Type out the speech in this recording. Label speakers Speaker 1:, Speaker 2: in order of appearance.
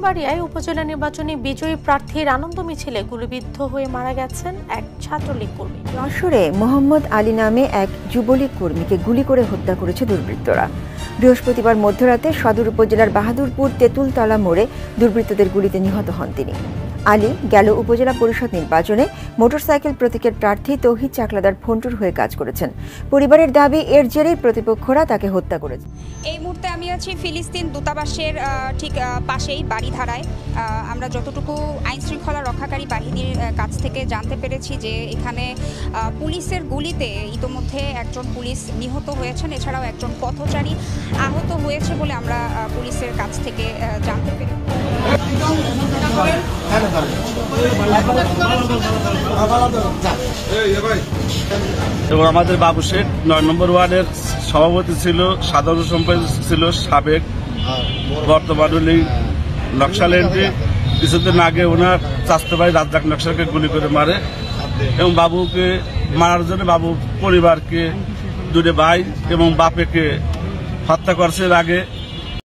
Speaker 1: ব্রাহ্মণবাড়িয়ায় উপজেলা নির্বাচনে বিজয়ী প্রার্থীর আনন্দ মিছিলে গুলিবিদ্ধ হয়ে মারা গেছেন এক ছাত্রলীগ কর্মী।
Speaker 2: যশোরে মোহাম্মদ আলী নামে এক যুবলীগ কর্মীকে গুলি করে হত্যা করেছে দুর্বৃত্তরা। বৃহস্পতিবার মধ্যরাতে সদর উপজেলার বাহাদুরপুর তেঁতুলতলা মোড়ে দুর্বৃত্তদের গুলিতে নিহত হন তিনি। আলী গেল উপজেলা পরিষদ নির্বাচনে মোটরসাইকেল প্রতীকের প্রার্থী তৌহিদ চাকলাদার ফন্টুর হয়ে কাজ করেছেন। পরিবারের দাবি, এর জেরেই প্রতিপক্ষরা তাকে হত্যা করেছে।
Speaker 3: এই মুহূর্তে আমি আছি ফিলিস্তিন দূতাবাসের ঠিক পাশেই বাড়িধারায়। আমরা যতটুকু আইন শৃঙ্খলা রক্ষাকারী বাহিনীর কাছ থেকে জানতে পেরেছি যে এখানে পুলিশের গুলিতে ইতোমধ্যে একজন পুলিশ নিহত হয়েছেন, এছাড়াও একজন পথচারী আহত হয়েছে বলে আমরা পুলিশের কাছ থেকে জানতে পেরেছি।
Speaker 4: এবং আমাদের বাবু শেখ ৯ নম্বর ওয়ার্ডের সভাপতি ছিল, সাধারণ সম্পাদক ছিল সাবেক, বর্তমানে নকশালেন্ডে। কিছুদিন আগে ওনার চাচাতো ভাই রাজ্জাক নকশালকে গুলি করে মারে এবং বাবুকে মারার জন্য বাবু পরিবারকে, দুটো ভাই এবং বাপেকে হত্যা করছে। এর আগে